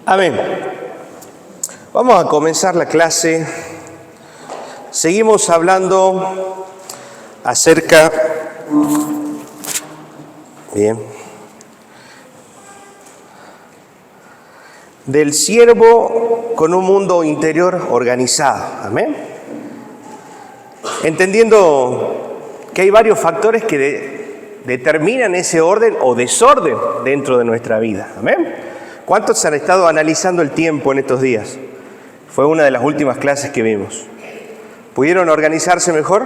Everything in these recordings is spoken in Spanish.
Amén. Vamos a comenzar la clase. Seguimos hablando acerca del siervo con un mundo interior organizado. Amén. Entendiendo que hay varios factores que determinan ese orden o desorden dentro de nuestra vida. Amén. ¿Cuántos han estado analizando el tiempo en estos días? Fue una de las últimas clases que vimos. ¿Pudieron organizarse mejor?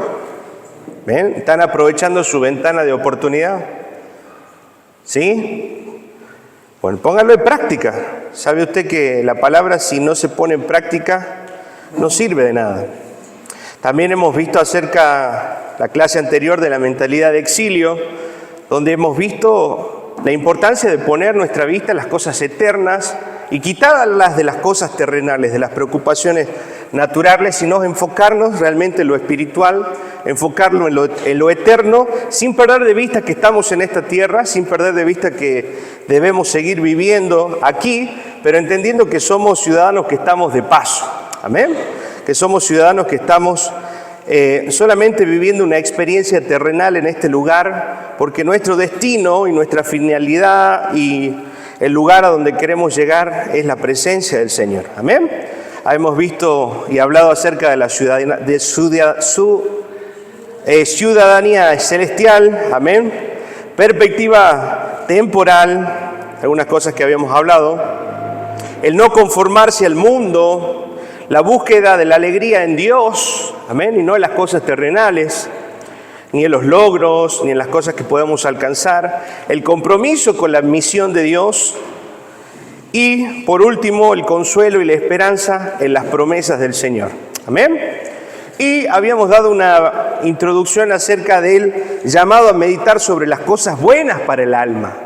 ¿Ven? ¿Están aprovechando su ventana de oportunidad? ¿Sí? Bueno, pónganlo en práctica. ¿Sabe usted que la palabra, si no se pone en práctica, no sirve de nada? También hemos visto acerca la clase anterior de la mentalidad de exilio, donde hemos visto la importancia de poner nuestra vista en las cosas eternas y quitarlas de las cosas terrenales, de las preocupaciones naturales, sino enfocarnos realmente en lo espiritual, enfocarlo en lo eterno, sin perder de vista que estamos en esta tierra, sin perder de vista que debemos seguir viviendo aquí, pero entendiendo que somos ciudadanos que estamos de paso. Amén. Que somos ciudadanos que estamos solamente viviendo una experiencia terrenal en este lugar, porque nuestro destino y nuestra finalidad y el lugar a donde queremos llegar es la presencia del Señor. Amén. Hemos visto y hablado acerca de la ciudadanía celestial. Amén. Perspectiva temporal, algunas cosas que habíamos hablado. El no conformarse al mundo. La búsqueda de la alegría en Dios, amén, y no en las cosas terrenales, ni en los logros, ni en las cosas que podemos alcanzar. El compromiso con la misión de Dios. Y, por último, el consuelo y la esperanza en las promesas del Señor. Amén. Y habíamos dado una introducción acerca del llamado a meditar sobre las cosas buenas para el alma,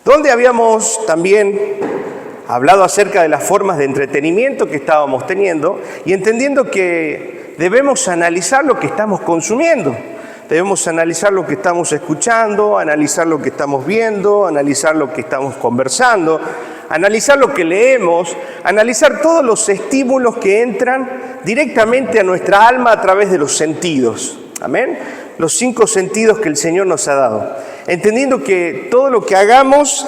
donde habíamos también hablado acerca de las formas de entretenimiento que estábamos teniendo y entendiendo que debemos analizar lo que estamos consumiendo, debemos analizar lo que estamos escuchando, analizar lo que estamos viendo, analizar lo que estamos conversando, analizar lo que leemos, analizar todos los estímulos que entran directamente a nuestra alma a través de los sentidos. Amén. Los 5 sentidos que el Señor nos ha dado. Entendiendo que todo lo que hagamos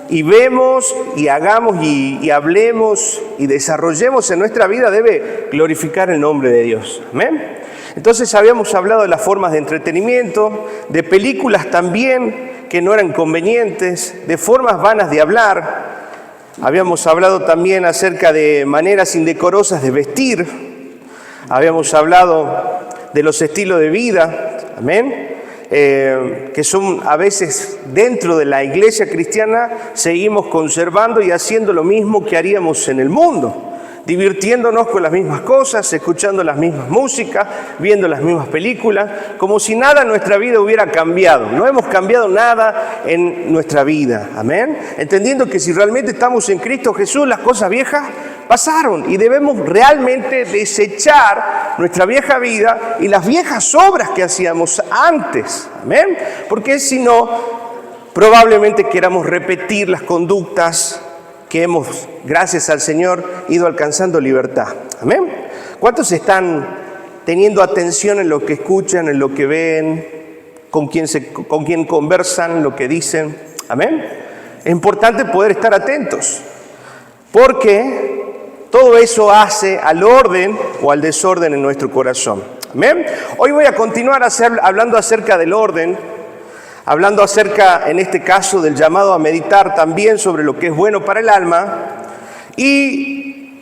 y vemos y hagamos y hablemos y desarrollemos en nuestra vida debe glorificar el nombre de Dios. Amén. Entonces habíamos hablado de las formas de entretenimiento, de películas también que no eran convenientes, de formas vanas de hablar. Habíamos hablado también acerca de maneras indecorosas de vestir. Habíamos hablado de los estilos de vida. Amén. Que son a veces dentro de la iglesia cristiana, seguimos conservando y haciendo lo mismo que haríamos en el mundo, divirtiéndonos con las mismas cosas, escuchando las mismas músicas, viendo las mismas películas, como si nada en nuestra vida hubiera cambiado. No hemos cambiado nada en nuestra vida, amén. Entendiendo que si realmente estamos en Cristo Jesús, las cosas viejas pasaron y debemos realmente desechar nuestra vieja vida y las viejas obras que hacíamos antes, amén. Porque si no, probablemente queramos repetir las conductas que hemos, gracias al Señor, ido alcanzando libertad. Amén. ¿Cuántos están teniendo atención en lo que escuchan, en lo que ven, con quién conversan, lo que dicen? Amén. Es importante poder estar atentos, porque todo eso hace al orden o al desorden en nuestro corazón. Amén. Hoy voy a continuar hablando acerca del orden, hablando acerca, en este caso, del llamado a meditar también sobre lo que es bueno para el alma y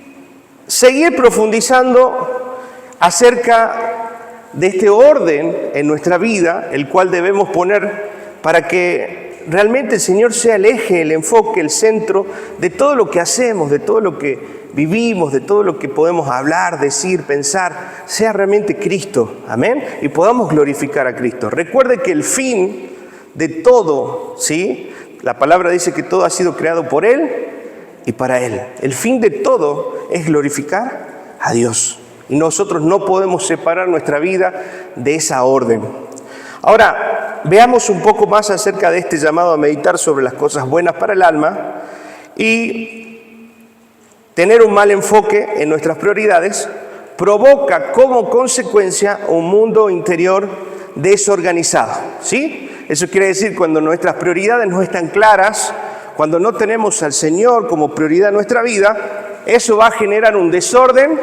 seguir profundizando acerca de este orden en nuestra vida, el cual debemos poner para que realmente el Señor sea el eje, el enfoque, el centro de todo lo que hacemos, de todo lo que vivimos, de todo lo que podemos hablar, decir, pensar, sea realmente Cristo. Amén. Y podamos glorificar a Cristo. Recuerde que el fin de todo, ¿sí? La palabra dice que todo ha sido creado por Él y para Él. El fin de todo es glorificar a Dios. Y nosotros no podemos separar nuestra vida de esa orden. Ahora, veamos un poco más acerca de este llamado a meditar sobre las cosas buenas para el alma y Tener un mal enfoque en nuestras prioridades provoca como consecuencia un mundo interior desorganizado, ¿sí? Eso quiere decir cuando nuestras prioridades no están claras, cuando no tenemos al Señor como prioridad en nuestra vida, eso va a generar un desorden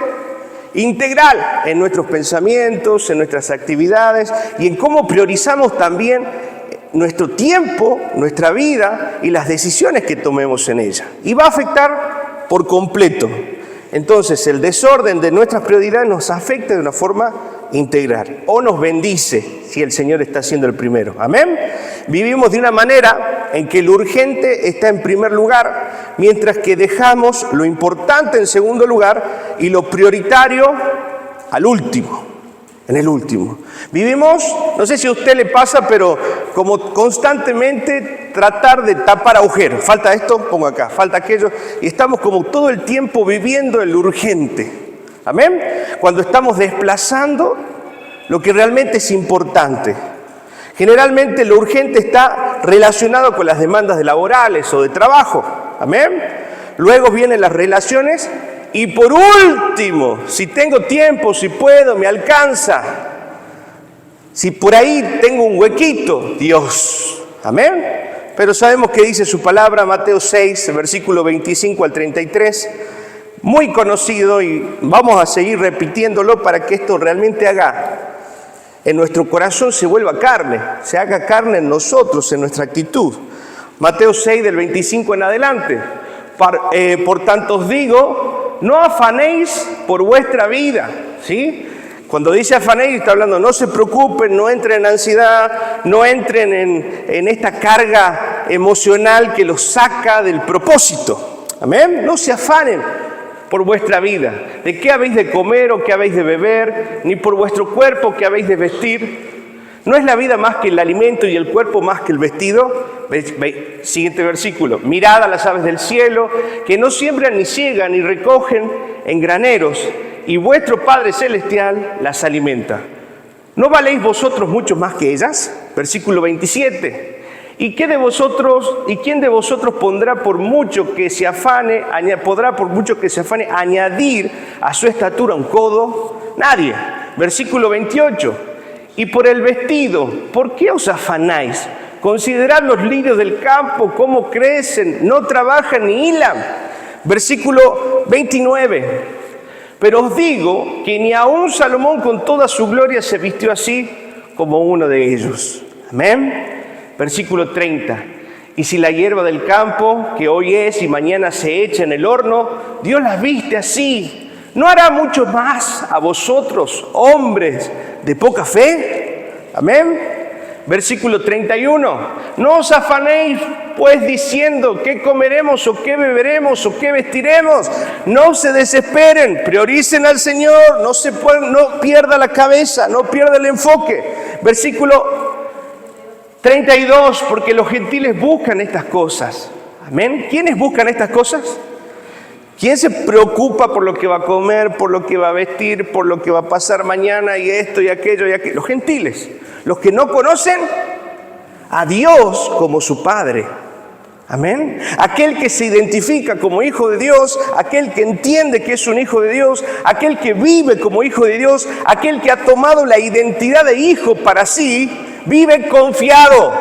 integral en nuestros pensamientos, en nuestras actividades y en cómo priorizamos también nuestro tiempo, nuestra vida y las decisiones que tomemos en ella. Y va a afectar por completo. Entonces, el desorden de nuestras prioridades nos afecta de una forma integral o nos bendice si el Señor está siendo el primero. Amén. Vivimos de una manera en que lo urgente está en primer lugar, mientras que dejamos lo importante en segundo lugar y lo prioritario al último, en el último. Vivimos, no sé si a usted le pasa, pero como constantemente tratar de tapar agujeros. Falta esto, pongo acá, falta aquello, y estamos como todo el tiempo viviendo en lo urgente. Amén. Cuando estamos desplazando lo que realmente es importante. Generalmente lo urgente está relacionado con las demandas laborales o de trabajo. Amén. Luego vienen las relaciones y por último, si tengo tiempo, si puedo, me alcanza. Si por ahí tengo un huequito, Dios. Amén. Pero sabemos que dice su palabra, Mateo 6, versículo 25 al 33. Muy conocido y vamos a seguir repitiéndolo para que esto realmente haga en nuestro corazón, se vuelva carne, se haga carne en nosotros, en nuestra actitud. Mateo 6 del 25 en adelante. Por tanto os digo, no afanéis por vuestra vida, ¿sí? Cuando dice afanéis está hablando, no se preocupen, no entren en ansiedad, no entren en esta carga emocional que los saca del propósito. Amén. No se afanen por vuestra vida, de qué habéis de comer o qué habéis de beber, ni por vuestro cuerpo qué habéis de vestir. ¿No es la vida más que el alimento y el cuerpo más que el vestido? Siguiente versículo. Mirad a las aves del cielo, que no siembran ni ciegan ni recogen en graneros, y vuestro Padre Celestial las alimenta. ¿No valéis vosotros mucho más que ellas? Versículo 27. ¿Y quién de vosotros podrá por mucho que se afane añadir a su estatura un codo? Nadie. Versículo 28. Y por el vestido, ¿por qué os afanáis? Considerad los lirios del campo, cómo crecen, no trabajan ni hilan. Versículo 29. Pero os digo que ni aun Salomón con toda su gloria se vistió así como uno de ellos. Amén. Versículo 30. Y si la hierba del campo, que hoy es y mañana se echa en el horno, Dios las viste así, ¿no hará mucho más a vosotros, hombres de poca fe? Amén. Versículo 31. No os afanéis pues diciendo qué comeremos o qué beberemos o qué vestiremos. No se desesperen, prioricen al Señor, no pierda la cabeza, no pierda el enfoque. Versículo 32, porque los gentiles buscan estas cosas. Amén. ¿Quiénes buscan estas cosas? ¿Quién se preocupa por lo que va a comer, por lo que va a vestir, por lo que va a pasar mañana y esto y aquello y aquello? Los gentiles, los que no conocen a Dios como su Padre. Amén. Aquel que se identifica como hijo de Dios, aquel que entiende que es un hijo de Dios, aquel que vive como hijo de Dios, aquel que ha tomado la identidad de hijo para sí, vive confiado,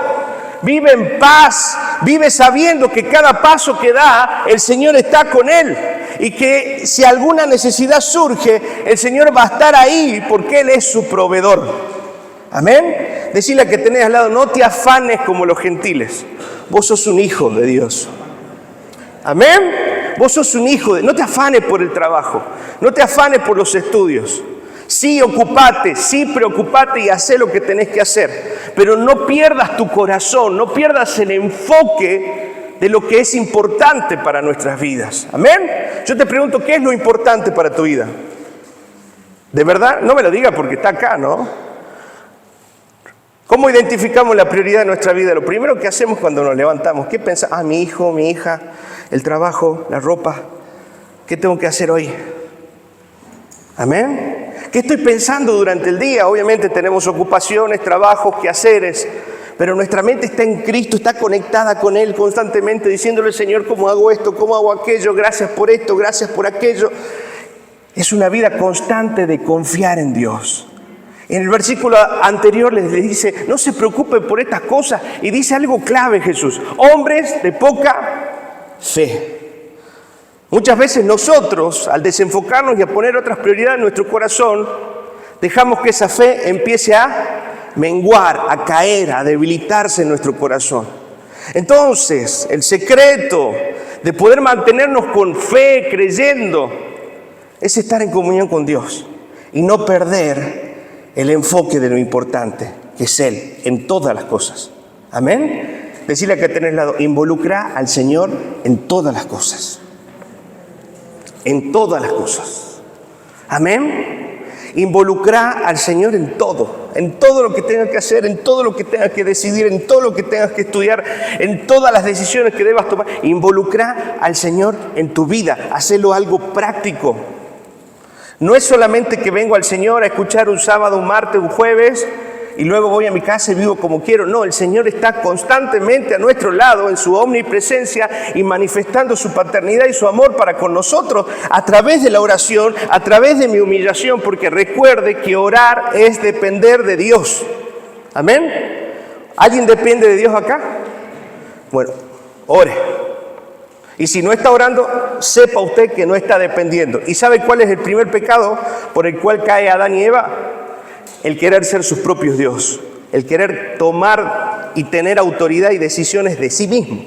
vive en paz, vive sabiendo que cada paso que da, el Señor está con él. Y que si alguna necesidad surge, el Señor va a estar ahí porque Él es su proveedor. Amén. Decirle a que tenés al lado, no te afanes como los gentiles. Vos sos un hijo de Dios. Amén. Vos sos un hijo no te afanes por el trabajo, no te afanes por los estudios. Sí, ocupate, sí, preocupate y hacé lo que tenés que hacer. Pero no pierdas tu corazón, no pierdas el enfoque de lo que es importante para nuestras vidas. Amén. Yo te pregunto, ¿qué es lo importante para tu vida? ¿De verdad? No me lo diga porque está acá, ¿no? ¿Cómo identificamos la prioridad de nuestra vida? Lo primero que hacemos cuando nos levantamos, ¿qué pensamos? Mi hijo, mi hija, el trabajo, la ropa. ¿Qué tengo que hacer hoy? Amén. ¿Qué estoy pensando durante el día? Obviamente tenemos ocupaciones, trabajos, quehaceres, pero nuestra mente está en Cristo, está conectada con Él constantemente, diciéndole, Señor, ¿cómo hago esto? ¿Cómo hago aquello? Gracias por esto, gracias por aquello. Es una vida constante de confiar en Dios. En el versículo anterior les dice, no se preocupen por estas cosas, y dice algo clave Jesús, hombres de poca fe. Muchas veces nosotros, al desenfocarnos y a poner otras prioridades en nuestro corazón, dejamos que esa fe empiece a menguar, a caer, a debilitarse en nuestro corazón. Entonces, el secreto de poder mantenernos con fe, creyendo, es estar en comunión con Dios y no perder el enfoque de lo importante, que es Él, en todas las cosas. Amén. Decirle a que tenés al lado, involucra al Señor en todas las cosas. En todas las cosas. Amén. Involucrar al Señor en todo lo que tengas que hacer, en todo lo que tengas que decidir, en todo lo que tengas que estudiar, en todas las decisiones que debas tomar. Involucrar al Señor en tu vida, hacerlo algo práctico. No es solamente que vengo al Señor a escuchar un sábado, un martes, un jueves y luego voy a mi casa y vivo como quiero. No, el Señor está constantemente a nuestro lado en su omnipresencia y manifestando su paternidad y su amor para con nosotros a través de la oración, a través de mi humillación, porque recuerde que orar es depender de Dios. ¿Amén? ¿Alguien depende de Dios acá? Bueno, ore. Y si no está orando, sepa usted que no está dependiendo. ¿Y sabe cuál es el primer pecado por el cual cae Adán y Eva? El querer ser sus propios Dios, el querer tomar y tener autoridad y decisiones de sí mismo.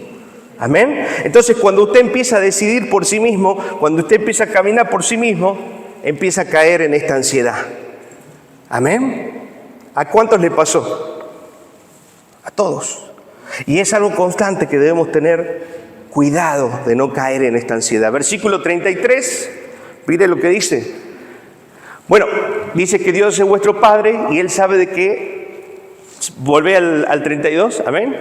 Amén. Entonces, cuando usted empieza a decidir por sí mismo, cuando usted empieza a caminar por sí mismo, empieza a caer en esta ansiedad. Amén. ¿A cuántos le pasó? A todos. Y es algo constante que debemos tener cuidado de no caer en esta ansiedad. Versículo 33, mire lo que dice. Bueno, dice que Dios es vuestro Padre y Él sabe de qué. Volvé al 32, amén.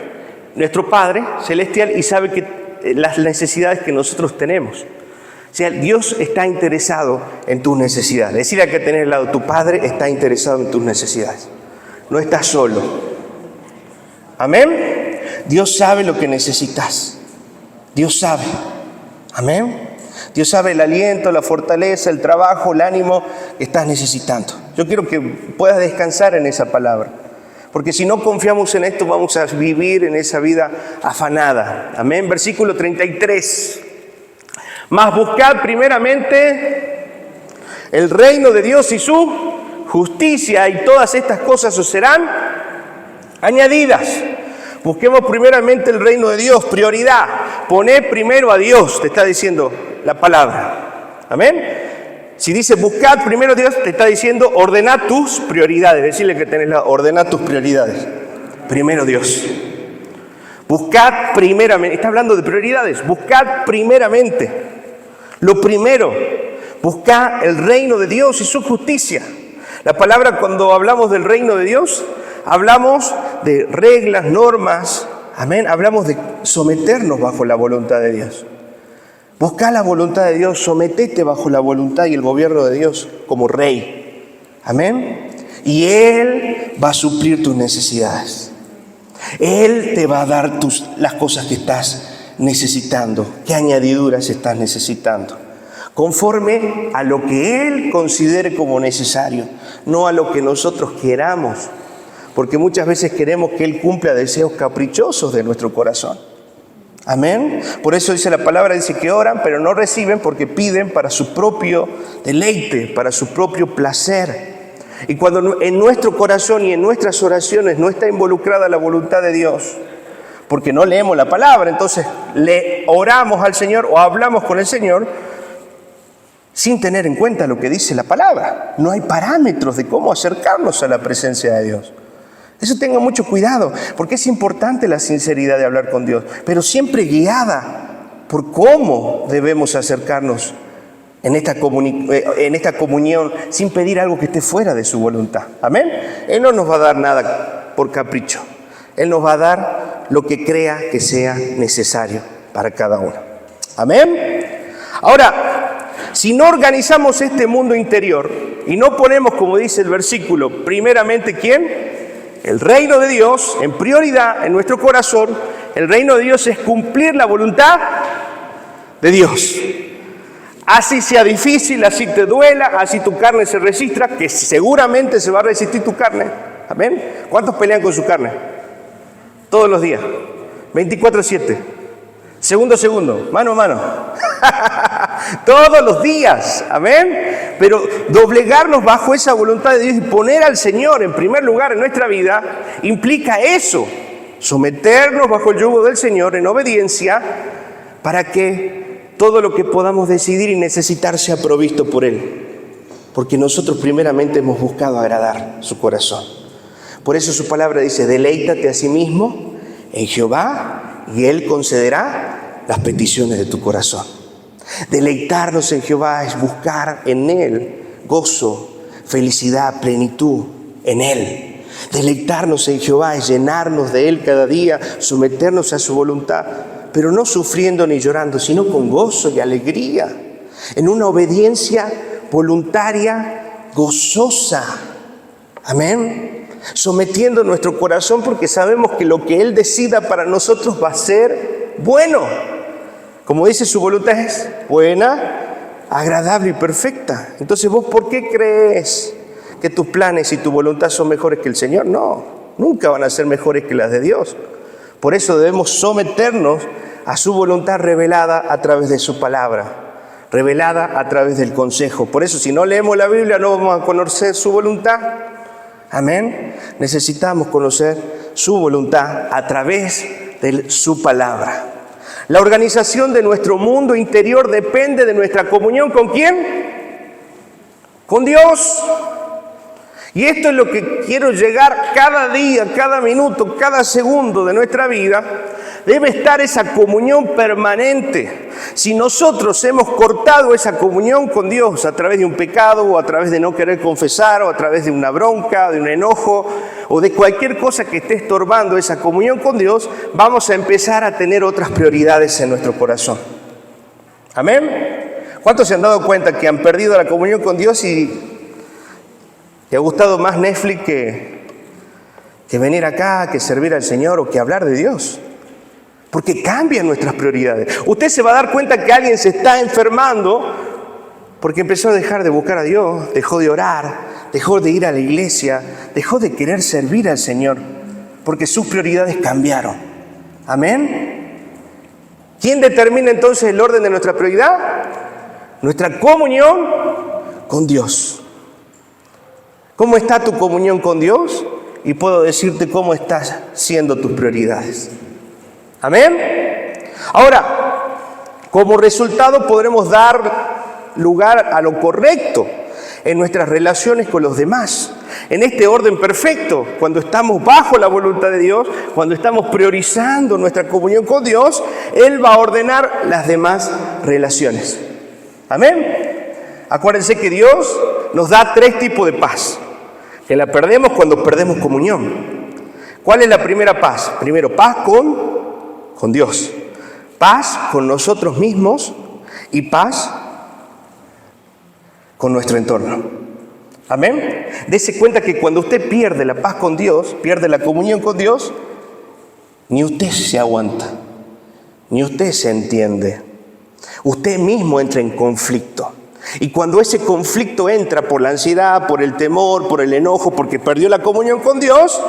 Nuestro Padre celestial y sabe que las necesidades que nosotros tenemos. O sea, Dios está interesado en tus necesidades. Decirle a que tenés al lado, tu Padre está interesado en tus necesidades. No estás solo. Amén. Dios sabe lo que necesitas. Dios sabe. Amén. Dios sabe el aliento, la fortaleza, el trabajo, el ánimo que estás necesitando. Yo quiero que puedas descansar en esa palabra. Porque si no confiamos en esto, vamos a vivir en esa vida afanada. Amén. Versículo 33. Mas buscad primeramente el reino de Dios y su justicia, y todas estas cosas os serán añadidas. Busquemos primeramente el reino de Dios, prioridad. Poné primero a Dios, te está diciendo la palabra. Amén. Si dice buscad primero a Dios, te está diciendo ordena tus prioridades. Decirle que tenés ordena tus prioridades. Primero Dios. Buscad primeramente. Está hablando de prioridades. Buscad primeramente. Lo primero. Buscad el reino de Dios y su justicia. La palabra, cuando hablamos del reino de Dios, hablamos de reglas, normas. Amén. Hablamos de someternos bajo la voluntad de Dios. Busca la voluntad de Dios, sometete bajo la voluntad y el gobierno de Dios como rey. Amén. Y Él va a suplir tus necesidades. Él te va a dar las cosas que estás necesitando. ¿Qué añadiduras estás necesitando? Conforme a lo que Él considere como necesario, no a lo que nosotros queramos. Porque muchas veces queremos que Él cumpla deseos caprichosos de nuestro corazón. Amén. Por eso dice la palabra, dice que oran, pero no reciben porque piden para su propio deleite, para su propio placer. Y cuando en nuestro corazón y en nuestras oraciones no está involucrada la voluntad de Dios, porque no leemos la palabra, entonces le oramos al Señor o hablamos con el Señor sin tener en cuenta lo que dice la palabra. No hay parámetros de cómo acercarnos a la presencia de Dios. Eso tenga mucho cuidado, porque es importante la sinceridad de hablar con Dios, pero siempre guiada por cómo debemos acercarnos en esta comunión sin pedir algo que esté fuera de su voluntad. Amén. Él no nos va a dar nada por capricho. Él nos va a dar lo que crea que sea necesario para cada uno. Amén. Ahora, si no organizamos este mundo interior y no ponemos, como dice el versículo, primeramente ¿quién? el reino de Dios en prioridad en nuestro corazón. El reino de Dios es cumplir la voluntad de Dios. Así sea difícil, así te duela, así tu carne se resista, que seguramente se va a resistir tu carne. Amén. ¿Cuántos pelean con su carne? Todos los días. 24/7. Segundo a segundo. Mano a mano. Todos los días. Amén. Pero doblegarnos bajo esa voluntad de Dios y poner al Señor en primer lugar en nuestra vida implica eso. Someternos bajo el yugo del Señor en obediencia para que todo lo que podamos decidir y necesitar sea provisto por Él. Porque nosotros primeramente hemos buscado agradar su corazón. Por eso su palabra dice, deleítate a sí mismo en Jehová y Él concederá las peticiones de tu corazón. Deleitarnos en Jehová es buscar en Él gozo, felicidad, plenitud en Él. Deleitarnos en Jehová es llenarnos de Él cada día, someternos a su voluntad, pero no sufriendo ni llorando, sino con gozo y alegría, en una obediencia voluntaria, gozosa. Amén. Sometiendo nuestro corazón porque sabemos que lo que Él decida para nosotros va a ser bueno. Como dice, su voluntad es buena, agradable y perfecta. Entonces, ¿vos por qué crees que tus planes y tu voluntad son mejores que el Señor? No, nunca van a ser mejores que las de Dios. Por eso debemos someternos a su voluntad revelada a través de su palabra, revelada a través del consejo. Por eso, si no leemos la Biblia, no vamos a conocer su voluntad. Amén. Necesitamos conocer su voluntad a través de su palabra. La organización de nuestro mundo interior depende de nuestra comunión ¿con quién? Con Dios. Y esto es lo que quiero llegar cada día, cada minuto, cada segundo de nuestra vida. Debe estar esa comunión permanente. Si nosotros hemos cortado esa comunión con Dios a través de un pecado o a través de no querer confesar o a través de una bronca, de un enojo o de cualquier cosa que esté estorbando esa comunión con Dios, vamos a empezar a tener otras prioridades en nuestro corazón. ¿Amén? ¿Cuántos se han dado cuenta que han perdido la comunión con Dios y te ha gustado más Netflix que venir acá, que servir al Señor o que hablar de Dios? Porque cambian nuestras prioridades. Usted se va a dar cuenta que alguien se está enfermando porque empezó a dejar de buscar a Dios, dejó de orar, dejó de ir a la iglesia, dejó de querer servir al Señor, porque sus prioridades cambiaron. ¿Amén? ¿Quién determina entonces el orden de nuestra prioridad? Nuestra comunión con Dios. ¿Cómo está tu comunión con Dios? Y puedo decirte cómo están siendo tus prioridades. Amén. Ahora, como resultado podremos dar lugar a lo correcto en nuestras relaciones con los demás. En este orden perfecto, cuando estamos bajo la voluntad de Dios, cuando estamos priorizando nuestra comunión con Dios, Él va a ordenar las demás relaciones. Amén. Acuérdense que Dios nos da 3 tipos de paz, que la perdemos cuando perdemos comunión. ¿Cuál es la primera paz? Primero, paz con Dios, paz con nosotros mismos y paz con nuestro entorno. Amén. Dese cuenta que cuando usted pierde la paz con Dios, pierde la comunión con Dios, ni usted se aguanta, ni usted se entiende. Usted mismo entra en conflicto. Y cuando ese conflicto entra por la ansiedad, por el temor, por el enojo, porque perdió la comunión con Dios,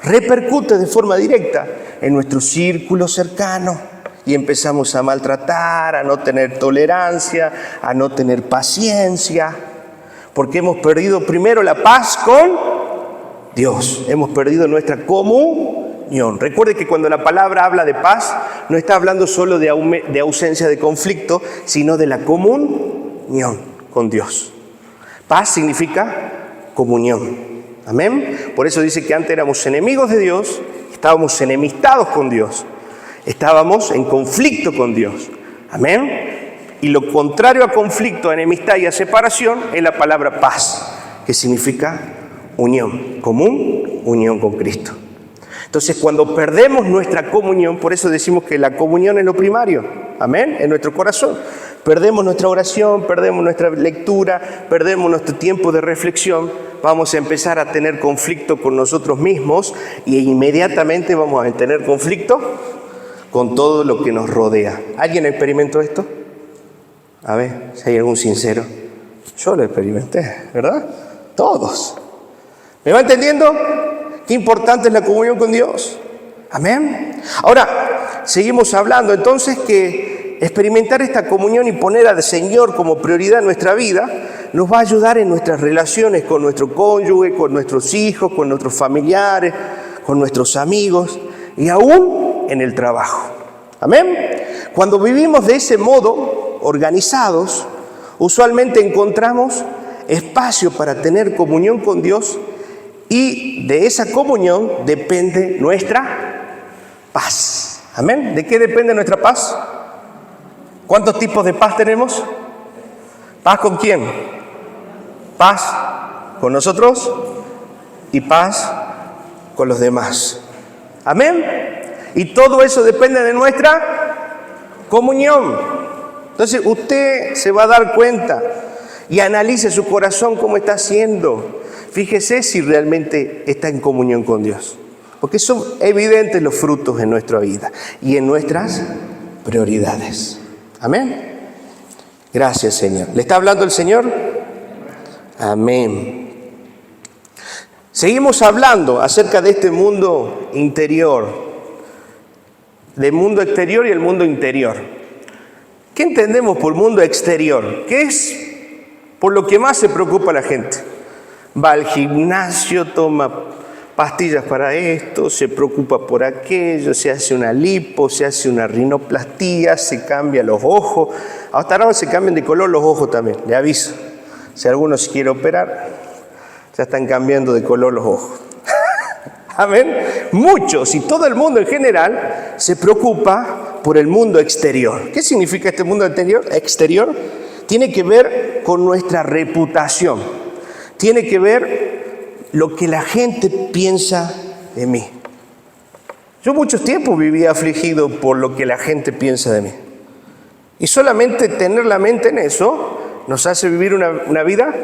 repercute de forma directa en nuestro círculo cercano y empezamos a maltratar, a no tener tolerancia, a no tener paciencia, porque hemos perdido primero la paz con Dios, hemos perdido nuestra comunión. Recuerde que cuando la palabra habla de paz, no está hablando solo de ausencia de conflicto, sino de la comunión con Dios. Paz significa comunión. Amén. Por eso dice que antes éramos enemigos de Dios, estábamos enemistados con Dios, estábamos en conflicto con Dios. Amén. Y lo contrario a conflicto, a enemistad y a separación es la palabra paz, que significa unión, común, unión con Cristo. Entonces, cuando perdemos nuestra comunión, por eso decimos que la comunión es lo primario, amén, en nuestro corazón. Perdemos nuestra oración, perdemos nuestra lectura, perdemos nuestro tiempo de reflexión, vamos a empezar a tener conflicto con nosotros mismos y inmediatamente vamos a tener conflicto con todo lo que nos rodea. ¿Alguien experimentó esto? A ver, si hay algún sincero. Yo lo experimenté, ¿verdad? Todos. ¿Me va entendiendo? Qué importante es la comunión con Dios. Amén. Ahora, seguimos hablando entonces que experimentar esta comunión y poner al Señor como prioridad en nuestra vida nos va a ayudar en nuestras relaciones con nuestro cónyuge, con nuestros hijos, con nuestros familiares, con nuestros amigos y aún en el trabajo. Amén. Cuando vivimos de ese modo, organizados, usualmente encontramos espacio para tener comunión con Dios y de esa comunión depende nuestra paz. Amén. ¿De qué depende nuestra paz? ¿Cuántos tipos de paz tenemos? ¿Paz con quién? Paz con nosotros y paz con los demás. Amén. Y todo eso depende de nuestra comunión. Entonces usted se va a dar cuenta y analice su corazón cómo está haciendo. Fíjese si realmente está en comunión con Dios. Porque son evidentes los frutos en nuestra vida y en nuestras prioridades. Amén. Gracias, Señor. ¿Le está hablando el Señor? Amén. Seguimos hablando acerca de este mundo interior, del mundo exterior y el mundo interior. ¿Qué entendemos por mundo exterior? ¿Qué es por lo que más se preocupa la gente? Va al gimnasio, toma pastillas para esto, se preocupa por aquello, se hace una lipo, se hace una rinoplastía, se cambia los ojos. Hasta ahora se cambian de color los ojos también, le aviso. Si alguno se quiere operar, ya están cambiando de color los ojos. Amén. Muchos y todo el mundo en general se preocupa por el mundo exterior. ¿Qué significa este mundo exterior? Tiene que ver con nuestra reputación. Tiene que ver lo que la gente piensa de mí. Yo mucho tiempo viví afligido por lo que la gente piensa de mí. Y solamente tener la mente en eso nos hace vivir una vida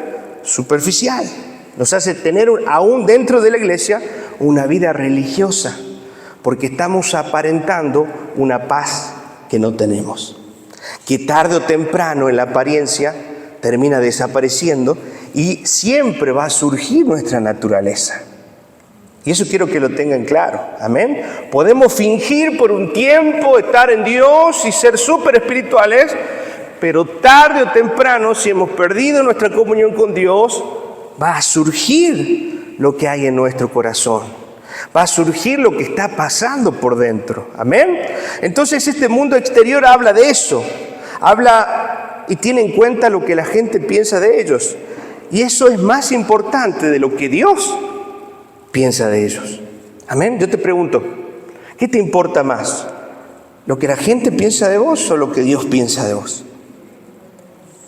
superficial. Nos hace tener, aún dentro de la iglesia, una vida religiosa. Porque estamos aparentando una paz que no tenemos. Que tarde o temprano en la apariencia termina desapareciendo y siempre va a surgir nuestra naturaleza. Y eso quiero que lo tengan claro. Amén. Podemos fingir por un tiempo estar en Dios y ser súper espirituales, pero tarde o temprano, si hemos perdido nuestra comunión con Dios, va a surgir lo que hay en nuestro corazón. Va a surgir lo que está pasando por dentro. Amén. Entonces este mundo exterior habla de eso. Habla y tiene en cuenta lo que la gente piensa de ellos. Y eso es más importante de lo que Dios piensa de ellos. Amén. Yo te pregunto, ¿qué te importa más? ¿Lo que la gente piensa de vos o lo que Dios piensa de vos?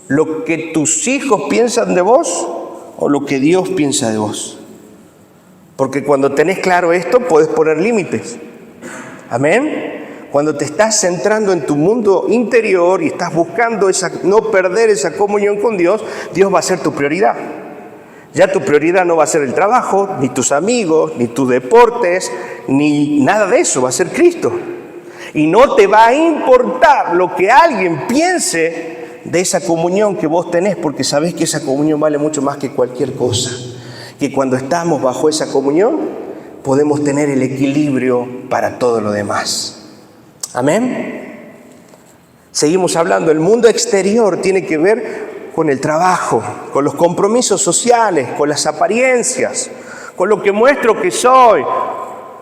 ¿Lo que tus hijos piensan de vos o lo que Dios piensa de vos? Porque cuando tenés claro esto, podés poner límites. Amén. Cuando te estás centrando en tu mundo interior y estás buscando no perder esa comunión con Dios, Dios va a ser tu prioridad. Ya tu prioridad no va a ser el trabajo, ni tus amigos, ni tus deportes, ni nada de eso, va a ser Cristo. Y no te va a importar lo que alguien piense de esa comunión que vos tenés, porque sabés que esa comunión vale mucho más que cualquier cosa. Que cuando estamos bajo esa comunión, podemos tener el equilibrio para todo lo demás. Amén. Seguimos hablando. El mundo exterior tiene que ver con el trabajo, con los compromisos sociales, con las apariencias, con lo que muestro que soy,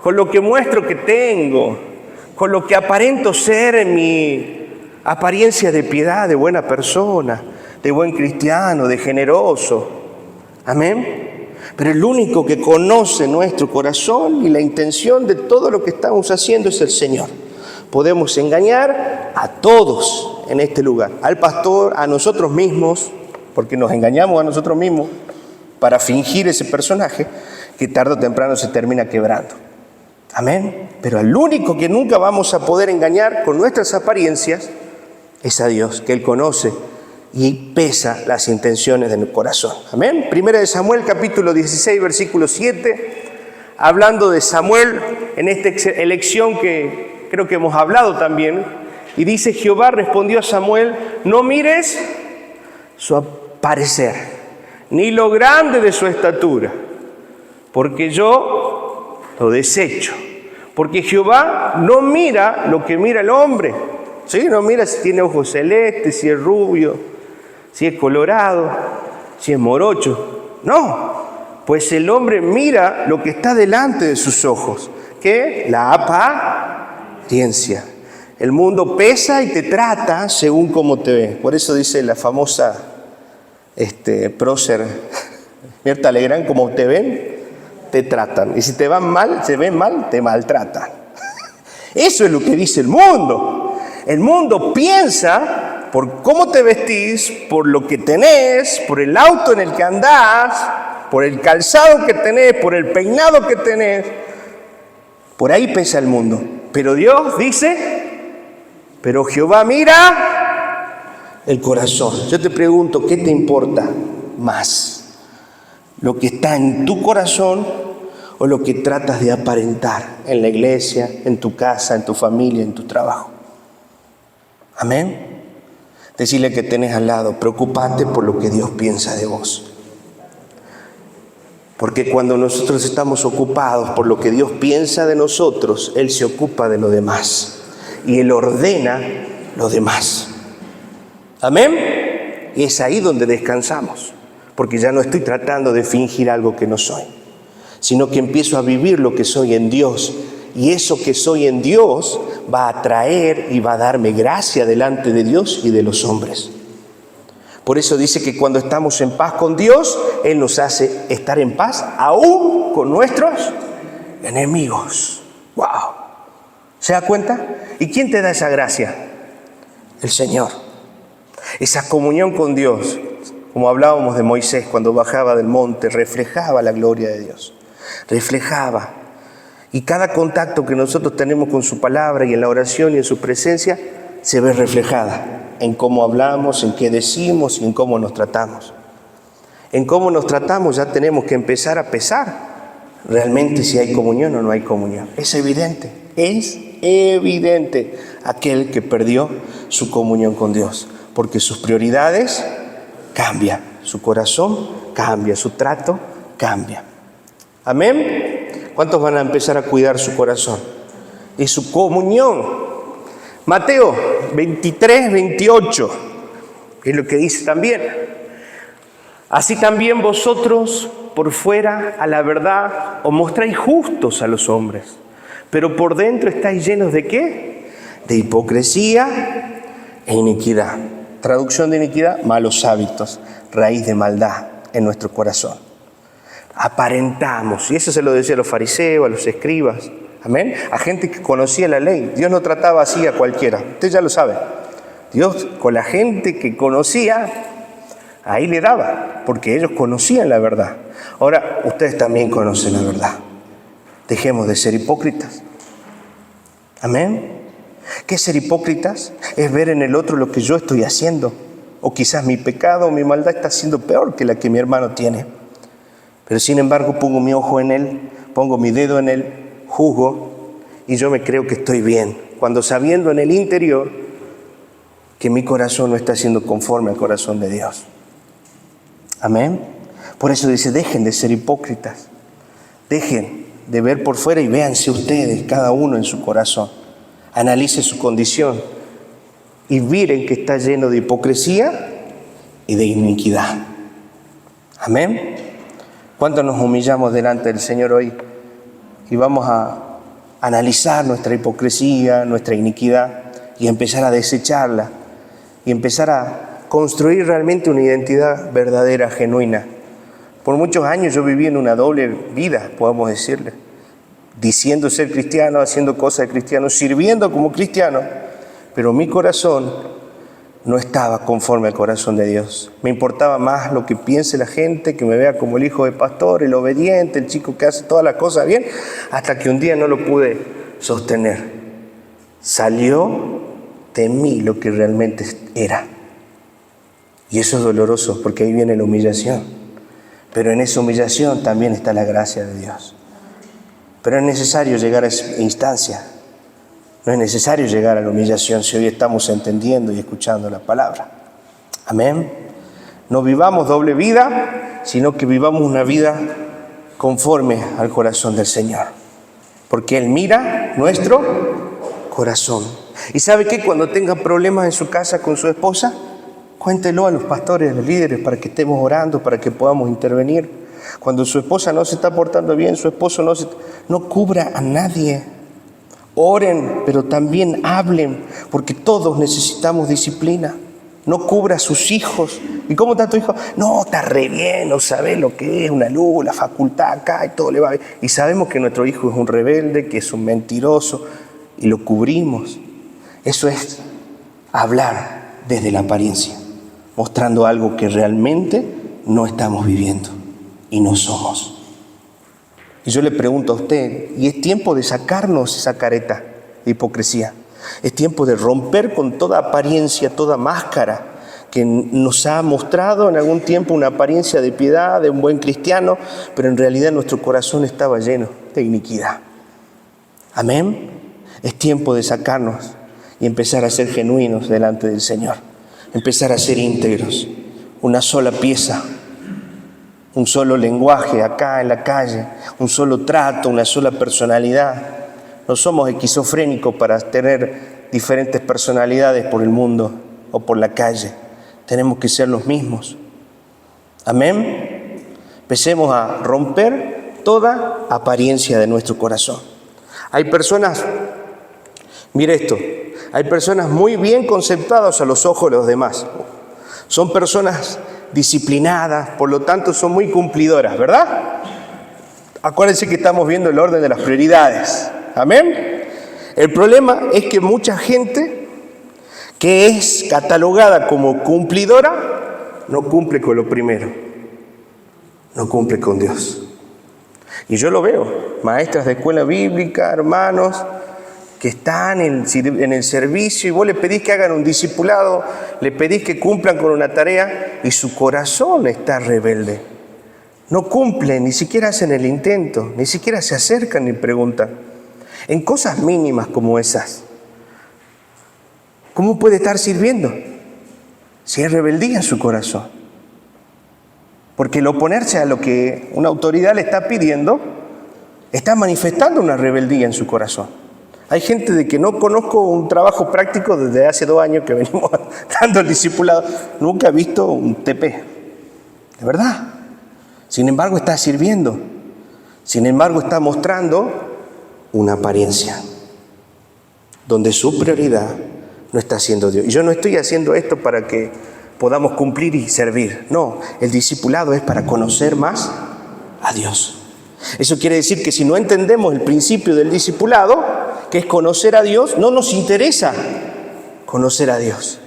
con lo que muestro que tengo, con lo que aparento ser en mi apariencia de piedad, de buena persona, de buen cristiano, de generoso. Amén. Pero el único que conoce nuestro corazón y la intención de todo lo que estamos haciendo es el Señor. Podemos engañar a todos en este lugar, al pastor, a nosotros mismos, porque nos engañamos a nosotros mismos para fingir ese personaje que tarde o temprano se termina quebrando. Amén. Pero al único que nunca vamos a poder engañar con nuestras apariencias es a Dios, que Él conoce y pesa las intenciones del corazón. Amén. Primera de Samuel, capítulo 16, versículo 7, hablando de Samuel en esta elección que creo que hemos hablado también, y dice: Jehová respondió a Samuel: no mires su parecer, ni lo grande de su estatura, porque yo lo desecho. Porque Jehová no mira lo que mira el hombre, ¿sí? No mira si tiene ojos celestes, si es rubio, si es colorado, si es morocho. No, pues el hombre mira lo que está delante de sus ojos, que la apariencia. El mundo pesa y te trata según cómo te ve. Por eso dice la famosa prócer Mirta Legrand: como te ven, te tratan. Y si te van mal, se ven mal, te maltratan. Eso es lo que dice el mundo. El mundo piensa por cómo te vestís, por lo que tenés, por el auto en el que andás, por el calzado que tenés, por el peinado que tenés. Por ahí pesa el mundo. Pero Dios dice: pero Jehová mira el corazón. Yo te pregunto, ¿qué te importa más? ¿Lo que está en tu corazón o lo que tratas de aparentar en la iglesia, en tu casa, en tu familia, en tu trabajo? Amén. Decirle que tenés al lado: preocupate por lo que Dios piensa de vos. Porque cuando nosotros estamos ocupados por lo que Dios piensa de nosotros, Él se ocupa de lo demás. Y Él ordena lo demás. Amén. Y es ahí donde descansamos. Porque ya no estoy tratando de fingir algo que no soy, sino que empiezo a vivir lo que soy en Dios. Y eso que soy en Dios va a traer y va a darme gracia delante de Dios y de los hombres. Por eso dice que cuando estamos en paz con Dios, Él nos hace estar en paz aún con nuestros enemigos. ¡Wow! ¿Se da cuenta? ¿Y quién te da esa gracia? El Señor. Esa comunión con Dios, como hablábamos de Moisés cuando bajaba del monte, reflejaba la gloria de Dios. Reflejaba. Y cada contacto que nosotros tenemos con su palabra y en la oración y en su presencia se ve reflejada en cómo hablamos, en qué decimos y en cómo nos tratamos. En cómo nos tratamos ya tenemos que empezar a pesar realmente si hay comunión o no hay comunión. Es evidente aquel que perdió su comunión con Dios, porque sus prioridades cambian, su corazón cambia, su trato cambia. Amén. ¿Cuántos van a empezar a cuidar su corazón y su comunión? Mateo 23, 28 es lo que dice también: así también vosotros por fuera a la verdad os mostráis justos a los hombres, pero por dentro estáis llenos ¿de qué? De hipocresía e iniquidad. Traducción de iniquidad: malos hábitos, raíz de maldad en nuestro corazón. Aparentamos, y eso se lo decía a los fariseos, a los escribas, amén, a gente que conocía la ley. Dios no trataba así a cualquiera, usted ya lo sabe. Dios con la gente que conocía, ahí le daba, porque ellos conocían la verdad. Ahora, ustedes también conocen la verdad. Dejemos de ser hipócritas. Amén. ¿Qué es ser hipócritas? Es ver en el otro lo que yo estoy haciendo. O quizás mi pecado o mi maldad está siendo peor que la que mi hermano tiene. Pero sin embargo pongo mi ojo en él, pongo mi dedo en él, juzgo y yo me creo que estoy bien. Cuando sabiendo en el interior que mi corazón no está siendo conforme al corazón de Dios. Amén. Por eso dice: dejen de ser hipócritas. Dejen de ver por fuera y véanse ustedes, cada uno en su corazón. Analice su condición y miren que está lleno de hipocresía y de iniquidad. Amén. ¿Cuánto nos humillamos delante del Señor hoy? Y vamos a analizar nuestra hipocresía, nuestra iniquidad y empezar a desecharla y empezar a construir realmente una identidad verdadera, genuina. Por muchos años yo viví en una doble vida, podemos decirle, diciendo ser cristiano, haciendo cosas de cristiano, sirviendo como cristiano, pero mi corazón no estaba conforme al corazón de Dios. Me importaba más lo que piense la gente, que me vea como el hijo de pastor, el obediente, el chico que hace todas las cosas bien, hasta que un día no lo pude sostener. Salió de mí lo que realmente era. Y eso es doloroso porque ahí viene la humillación. Pero en esa humillación también está la gracia de Dios. Pero es necesario llegar a esa instancia. No es necesario llegar a la humillación si hoy estamos entendiendo y escuchando la palabra. Amén. No vivamos doble vida, sino que vivamos una vida conforme al corazón del Señor. Porque Él mira nuestro corazón. ¿Y sabe qué? Cuando tenga problemas en su casa con su esposa, cuéntelo a los pastores, a los líderes, para que estemos orando, para que podamos intervenir. Cuando su esposa no se está portando bien, su esposo no cubra a nadie. Oren, pero también hablen, porque todos necesitamos disciplina. No cubra a sus hijos. ¿Y cómo está tu hijo? No, está re bien, no sabe lo que es una luz, la facultad acá y todo le va bien. Y sabemos que nuestro hijo es un rebelde, que es un mentiroso, y lo cubrimos. Eso es hablar desde la apariencia, mostrando algo que realmente no estamos viviendo y no somos. Y yo le pregunto a usted, ¿y es tiempo de sacarnos esa careta de hipocresía? Es tiempo de romper con toda apariencia, toda máscara que nos ha mostrado en algún tiempo una apariencia de piedad, de un buen cristiano, pero en realidad nuestro corazón estaba lleno de iniquidad. Amén. Es tiempo de sacarnos y empezar a ser genuinos delante del Señor. Empezar a ser íntegros, una sola pieza, un solo lenguaje acá en la calle, un solo trato, una sola personalidad. No somos esquizofrénicos para tener diferentes personalidades por el mundo o por la calle. Tenemos que ser los mismos. Amén. Empecemos a romper toda apariencia de nuestro corazón. Hay personas, mire esto, hay personas muy bien conceptuadas a los ojos de los demás. Son personas disciplinadas, por lo tanto son muy cumplidoras, ¿verdad? Acuérdense que estamos viendo el orden de las prioridades. Amén. El problema es que mucha gente que es catalogada como cumplidora no cumple con lo primero, no cumple con Dios. Y yo lo veo, maestras de escuela bíblica, hermanos que están en el servicio y vos le pedís que hagan un discipulado, le pedís que cumplan con una tarea y su corazón está rebelde. No cumplen, ni siquiera hacen el intento, ni siquiera se acercan ni preguntan. En cosas mínimas como esas, ¿cómo puede estar sirviendo si hay rebeldía en su corazón? Porque el oponerse a lo que una autoridad le está pidiendo está manifestando una rebeldía en su corazón. Hay gente de que no conozco un trabajo práctico desde hace 2 años que venimos dando el discipulado. Nunca he visto un TP, de verdad. Sin embargo, está sirviendo. Sin embargo, está mostrando una apariencia donde su prioridad no está siendo Dios. Y yo no estoy haciendo esto para que podamos cumplir y servir. No, el discipulado es para conocer más a Dios. Eso quiere decir que si no entendemos el principio del discipulado, que es conocer a Dios, no nos interesa conocer a Dios.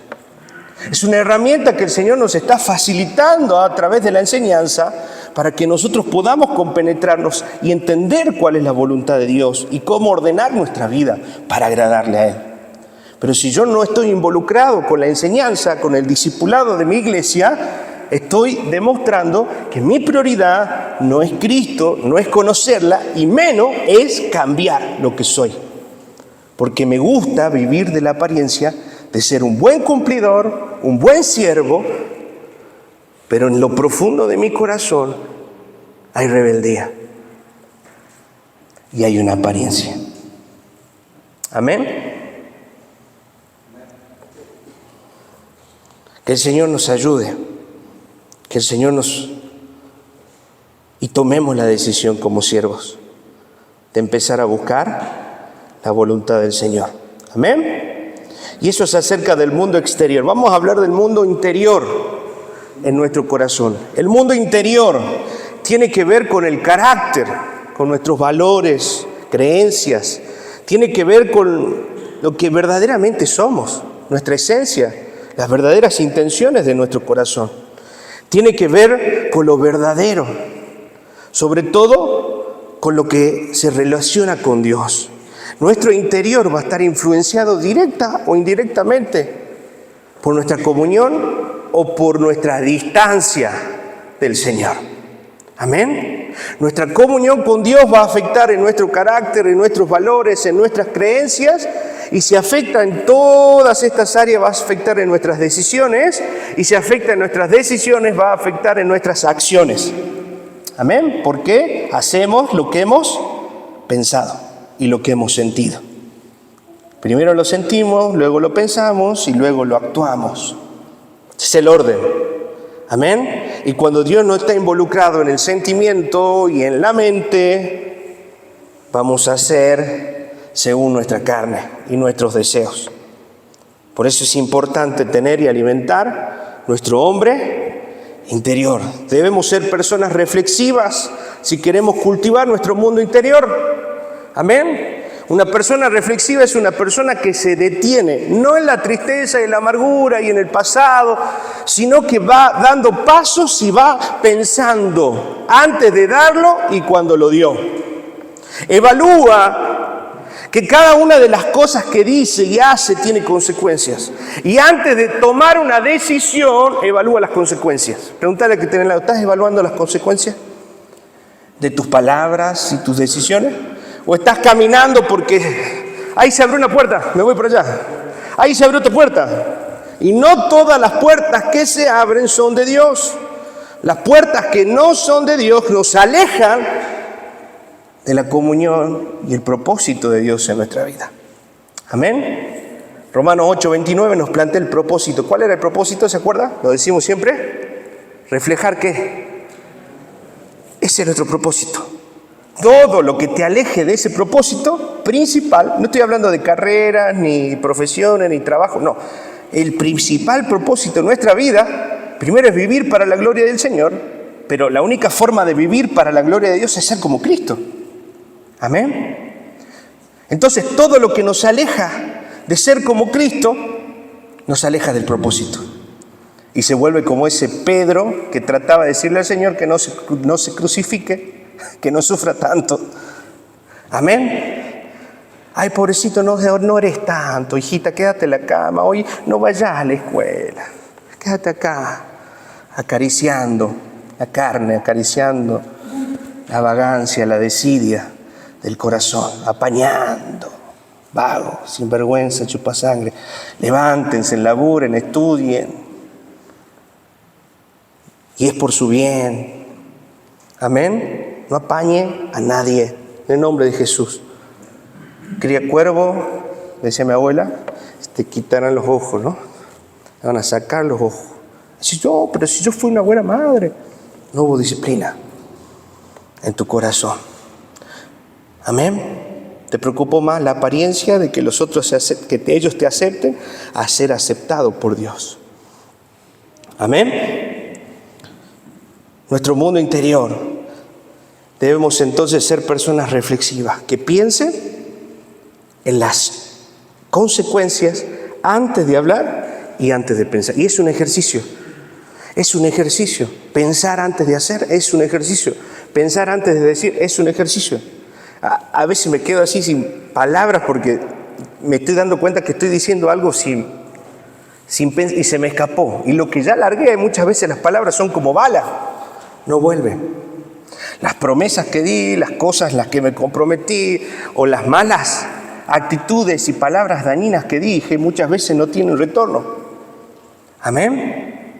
Es una herramienta que el Señor nos está facilitando a través de la enseñanza para que nosotros podamos compenetrarnos y entender cuál es la voluntad de Dios y cómo ordenar nuestra vida para agradarle a Él. Pero si yo no estoy involucrado con la enseñanza, con el discipulado de mi iglesia, estoy demostrando que mi prioridad no es Cristo, no es conocerla y menos es cambiar lo que soy. Porque me gusta vivir de la apariencia de ser un buen cumplidor, un buen siervo, pero en lo profundo de mi corazón hay rebeldía y hay una apariencia. Amén. Que el Señor nos ayude, que el Señor y tomemos la decisión como siervos de empezar a buscar la voluntad del Señor. Amén. Y eso se acerca del mundo exterior. Vamos a hablar del mundo interior en nuestro corazón. El mundo interior tiene que ver con el carácter, con nuestros valores, creencias. Tiene que ver con lo que verdaderamente somos, nuestra esencia, las verdaderas intenciones de nuestro corazón. Tiene que ver con lo verdadero, sobre todo con lo que se relaciona con Dios. Nuestro interior va a estar influenciado directa o indirectamente por nuestra comunión o por nuestra distancia del Señor. Amén. Nuestra comunión con Dios va a afectar en nuestro carácter, en nuestros valores, en nuestras creencias. Y si afecta en todas estas áreas, va a afectar en nuestras decisiones. Y si afecta en nuestras decisiones, va a afectar en nuestras acciones. Amén. Porque hacemos lo que hemos pensado y lo que hemos sentido. Primero lo sentimos, luego lo pensamos y luego lo actuamos. Ese es el orden. Amén. Y cuando Dios no está involucrado en el sentimiento y en la mente, vamos a hacer según nuestra carne y nuestros deseos. Por eso es importante tener y alimentar nuestro hombre interior. Debemos ser personas reflexivas si queremos cultivar nuestro mundo interior. Amén. Una persona reflexiva es una persona que se detiene, no en la tristeza y la amargura y en el pasado, sino que va dando pasos y va pensando antes de darlo y cuando lo dio. Evalúa que cada una de las cosas que dice y hace tiene consecuencias. Y antes de tomar una decisión, evalúa las consecuencias. Pregúntale al que tiene al lado, ¿estás evaluando las consecuencias de tus palabras y tus decisiones? ¿O estás caminando porque ahí se abrió una puerta, me voy por allá? Ahí se abrió otra puerta. Y no todas las puertas que se abren son de Dios. Las puertas que no son de Dios nos alejan de la comunión y el propósito de Dios en nuestra vida. Amén. Romanos 8:29 nos plantea el propósito. ¿Cuál era el propósito? ¿Se acuerda? Lo decimos siempre. ¿Reflejar qué? Ese es nuestro propósito. Todo lo que te aleje de ese propósito principal, no estoy hablando de carreras, ni profesiones, ni trabajo, no. El principal propósito de nuestra vida, primero es vivir para la gloria del Señor, pero la única forma de vivir para la gloria de Dios es ser como Cristo. Amén. Entonces, todo lo que nos aleja de ser como Cristo, nos aleja del propósito. Y se vuelve como ese Pedro que trataba de decirle al Señor que no se crucifique, que no sufra tanto. Amén. Ay, pobrecito, no eres tanto, hijita, quédate en la cama, hoy no vayas a la escuela, quédate acá, acariciando la carne, acariciando la vagancia, la desidia del corazón, apañando, vago, sinvergüenza, chupasangre. Levántense, laburen, estudien, y es por su bien. Amén. No apañe a nadie, en el nombre de Jesús. Cría cuervo, decía mi abuela, te quitarán los ojos, ¿no? Te van a sacar los ojos. Pero si yo fui una buena madre. No hubo disciplina en tu corazón. Amén. Te preocupó más la apariencia de que los otros que ellos te acepten a ser aceptado por Dios. Amén. Nuestro mundo interior. Debemos entonces ser personas reflexivas, que piensen en las consecuencias antes de hablar y antes de pensar. Y es un ejercicio. Es un ejercicio. Pensar antes de hacer es un ejercicio. Pensar antes de decir es un ejercicio. A veces me quedo así sin palabras porque me estoy dando cuenta que estoy diciendo algo sin y se me escapó. Y lo que ya largué, muchas veces las palabras son como balas. No vuelven. Las promesas que di, las cosas en las que me comprometí o las malas actitudes y palabras dañinas que dije muchas veces no tienen retorno. Amén.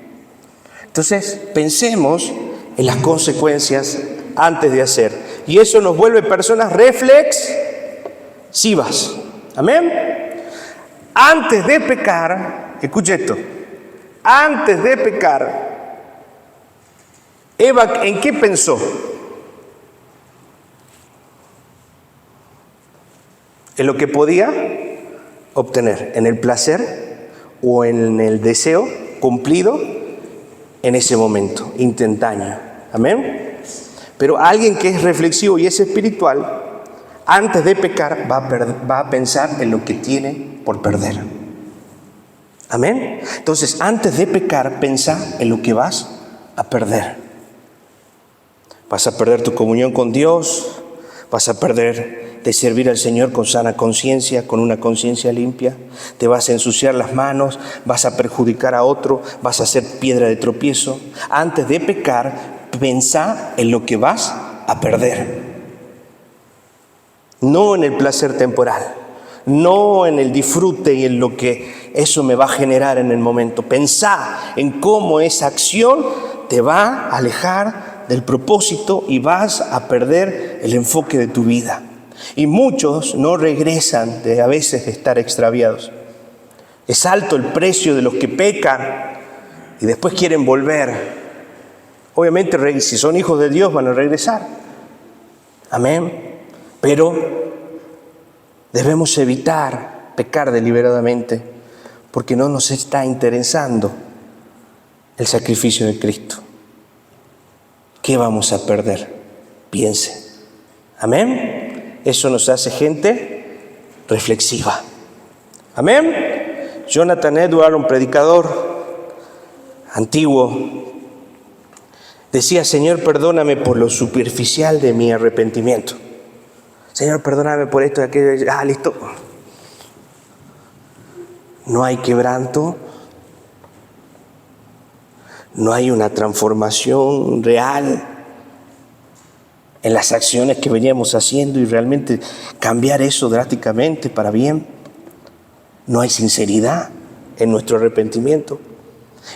Entonces pensemos en las consecuencias antes de hacer y eso nos vuelve personas reflexivas. Amén. Antes de pecar, escuche esto, antes de pecar, Eva, ¿en qué pensó? En lo que podía obtener, en el placer o en el deseo cumplido en ese momento, instantáneo. Amén. Pero alguien que es reflexivo y es espiritual, antes de pecar va a pensar en lo que tiene por perder. Amén. Entonces, antes de pecar, pensá en lo que vas a perder. Vas a perder tu comunión con Dios, vas a perder de servir al Señor con sana conciencia, con una conciencia limpia. Te vas a ensuciar las manos, vas a perjudicar a otro, vas a ser piedra de tropiezo. Antes de pecar, pensá en lo que vas a perder. No en el placer temporal, no en el disfrute y en lo que eso me va a generar en el momento. Pensá en cómo esa acción te va a alejar del propósito y vas a perder el enfoque de tu vida. Y muchos no regresan a veces de estar extraviados. Es alto el precio de los que pecan y después quieren volver. Obviamente, si son hijos de Dios, van a regresar. Amén. Pero debemos evitar pecar deliberadamente porque no nos está interesando el sacrificio de Cristo. ¿Qué vamos a perder? Piense. Amén. Eso nos hace gente reflexiva. Amén. Jonathan Edwards, un predicador antiguo, decía: Señor, perdóname por lo superficial de mi arrepentimiento. Señor, perdóname por esto y aquello. Listo. No hay quebranto. No hay una transformación real en las acciones que veníamos haciendo y realmente cambiar eso drásticamente para bien. No hay sinceridad en nuestro arrepentimiento.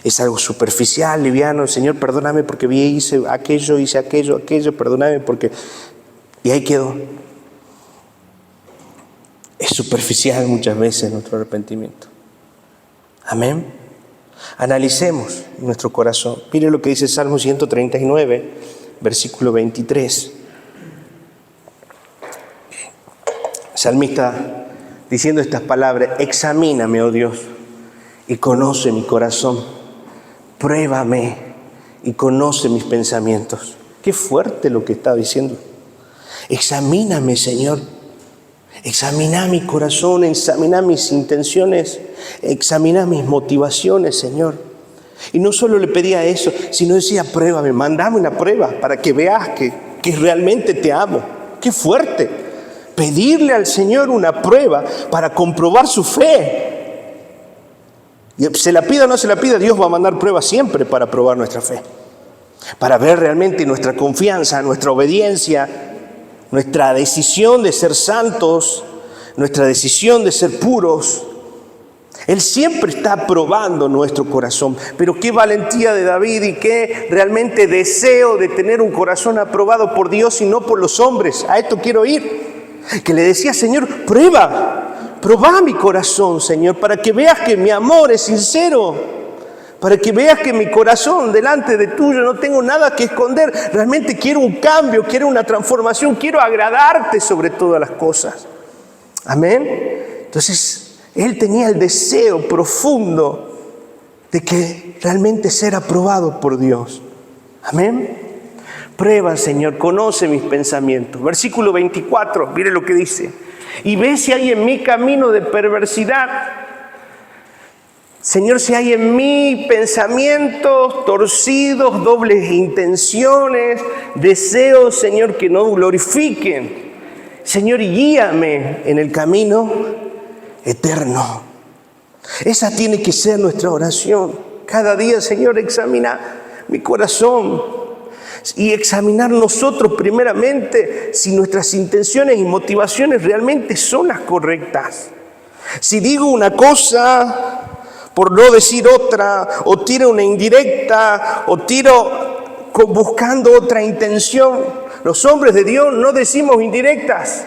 Es algo superficial, liviano. Señor, perdóname porque hice aquello, perdóname porque... Y ahí quedó. Es superficial muchas veces nuestro arrepentimiento. Amén. Analicemos nuestro corazón. Mire lo que dice Salmo 139, versículo 23. Salmista diciendo estas palabras: examíname, oh Dios, y conoce mi corazón. Pruébame y conoce mis pensamientos. Qué fuerte lo que está diciendo. Examíname, Señor. Examina mi corazón, examina mis intenciones, examina mis motivaciones, Señor. Y no solo le pedía eso, sino decía: pruébame, mandame una prueba para que veas que realmente te amo. ¡Qué fuerte! Pedirle al Señor una prueba para comprobar su fe. Y se la pida o no se la pida, Dios va a mandar pruebas siempre para probar nuestra fe. Para ver realmente nuestra confianza, nuestra obediencia, nuestra decisión de ser santos, nuestra decisión de ser puros. Él siempre está probando nuestro corazón. Pero qué valentía de David y qué realmente deseo de tener un corazón aprobado por Dios y no por los hombres. A esto quiero ir. Que le decía: Señor, probá mi corazón, Señor, para que veas que mi amor es sincero. Para que veas que mi corazón delante de tuyo no tengo nada que esconder. Realmente quiero un cambio, quiero una transformación, quiero agradarte sobre todas las cosas. Amén. Entonces, él tenía el deseo profundo de que realmente ser aprobado por Dios. Amén. Prueba, Señor, conoce mis pensamientos. Versículo 24, mire lo que dice: y ve si hay en mí camino de perversidad. Señor, si hay en mí pensamientos torcidos, dobles intenciones, deseos, Señor, que no glorifiquen. Señor, guíame en el camino eterno. Esa tiene que ser nuestra oración. Cada día, Señor, examina mi corazón y examinar nosotros primeramente si nuestras intenciones y motivaciones realmente son las correctas. Si digo una cosa por no decir otra, o tiro una indirecta, o tiro buscando otra intención. Los hombres de Dios no decimos indirectas.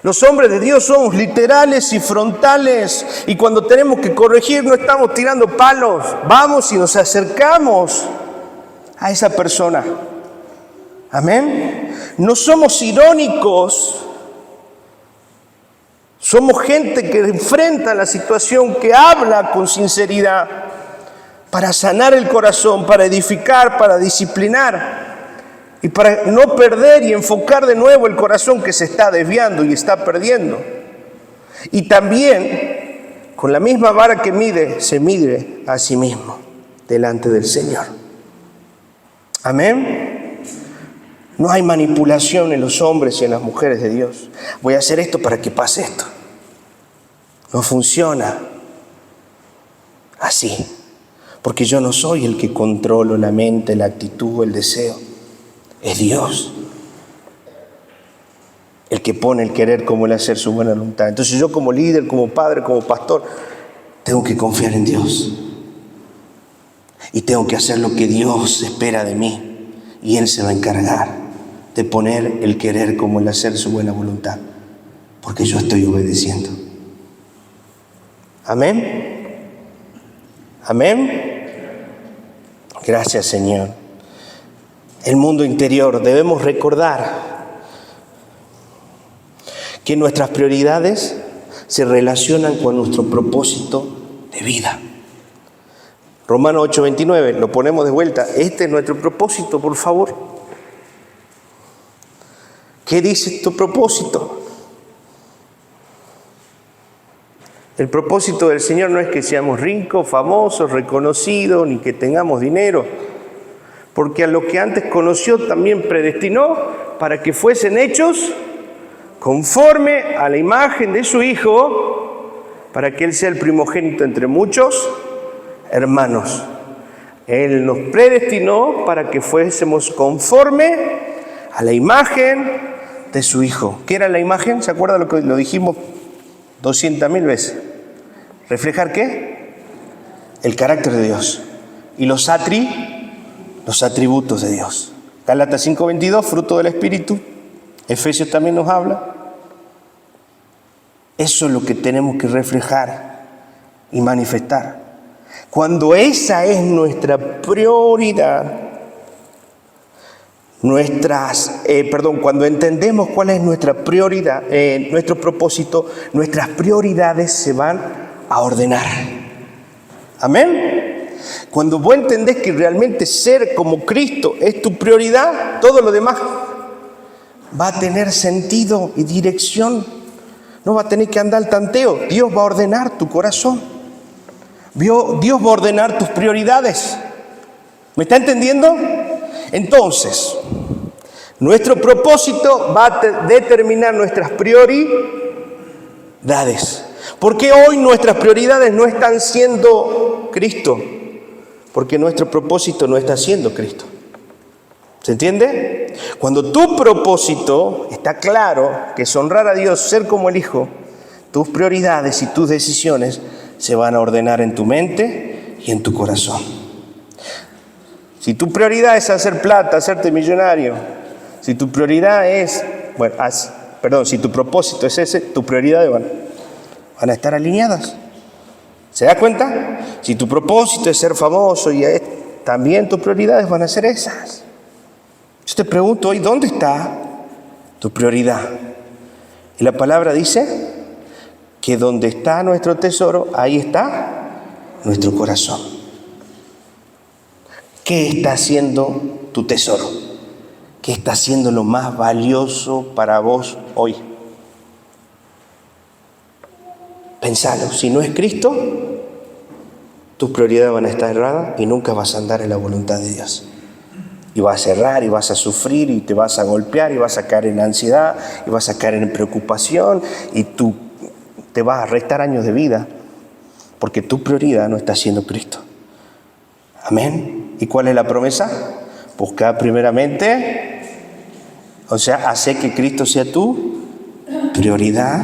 Los hombres de Dios somos literales y frontales, y cuando tenemos que corregir no estamos tirando palos. Vamos y nos acercamos a esa persona. Amén. No somos irónicos. Somos gente que enfrenta la situación, que habla con sinceridad para sanar el corazón, para edificar, para disciplinar y para no perder y enfocar de nuevo el corazón que se está desviando y está perdiendo. Y también, con la misma vara que mide, se mide a sí mismo delante del Señor. Amén. No hay manipulación en los hombres y en las mujeres de Dios. Voy a hacer esto para que pase esto. No funciona así. Porque yo no soy el que controlo la mente, la actitud, el deseo. Es Dios el que pone el querer como el hacer su buena voluntad. Entonces yo como líder, como padre, como pastor, tengo que confiar en Dios. Y tengo que hacer lo que Dios espera de mí. Y Él se va a encargar de poner el querer como el hacer su buena voluntad. Porque yo estoy obedeciendo. Amén. Amén. Gracias, Señor. El mundo interior, debemos recordar que nuestras prioridades se relacionan con nuestro propósito de vida. Romanos 8:29, lo ponemos de vuelta. Este es nuestro propósito, por favor. ¿Qué dice tu propósito? El propósito del Señor no es que seamos ricos, famosos, reconocidos, ni que tengamos dinero. Porque a los que antes conoció también predestinó para que fuesen hechos conforme a la imagen de su Hijo, para que Él sea el primogénito entre muchos hermanos. Él nos predestinó para que fuésemos conforme a la imagen de su Hijo. ¿Qué era la imagen? ¿Se acuerda lo que lo dijimos 200.000 veces? ¿Reflejar qué? El carácter de Dios y los atributos de Dios. Gálatas 5:22, fruto del Espíritu. Efesios también nos habla. Eso es lo que tenemos que reflejar y manifestar. Cuando esa es nuestra prioridad, cuando entendemos cuál es nuestra prioridad, nuestro propósito, nuestras prioridades se van a ordenar. Amén. Cuando vos entendés que realmente ser como Cristo es tu prioridad, todo lo demás va a tener sentido y dirección. No va a tener que andar al tanteo. Dios va a ordenar tu corazón. Dios va a ordenar tus prioridades. ¿Me está entendiendo? Entonces, nuestro propósito va a determinar nuestras prioridades. ¿Por qué hoy nuestras prioridades no están siendo Cristo? Porque nuestro propósito no está siendo Cristo. ¿Se entiende? Cuando tu propósito está claro, que es honrar a Dios, ser como el Hijo, tus prioridades y tus decisiones se van a ordenar en tu mente y en tu corazón. Si tu prioridad es hacer plata, hacerte millonario, si tu prioridad es, si tu propósito es ese, tus prioridades van a estar alineadas. ¿Se da cuenta? Si tu propósito es ser famoso, también tus prioridades van a ser esas. Yo te pregunto hoy, ¿dónde está tu prioridad? Y la palabra dice que donde está nuestro tesoro, ahí está nuestro corazón. ¿Qué está haciendo tu tesoro? ¿Qué está haciendo lo más valioso para vos hoy? Pensalo, si no es Cristo, tus prioridades van a estar erradas y nunca vas a andar en la voluntad de Dios. Y vas a errar, y vas a sufrir, y te vas a golpear, y vas a caer en ansiedad, y vas a caer en preocupación, y tú te vas a restar años de vida, porque tu prioridad no está siendo Cristo. Amén. ¿Y cuál es la promesa? Buscar primeramente, hacer que Cristo sea tu prioridad,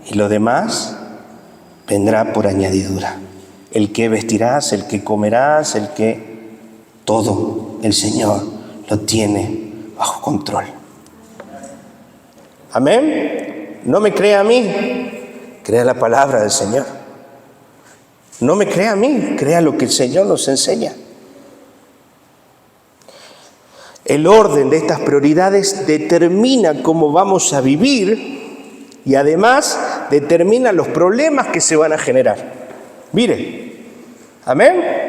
y lo demás vendrá por añadidura. El que vestirás, el que comerás, todo el Señor lo tiene bajo control. Amén. No me crea a mí, crea la palabra del Señor. No me crea a mí, crea lo que el Señor nos enseña. El orden de estas prioridades determina cómo vamos a vivir y además determina los problemas que se van a generar. Mire, amén.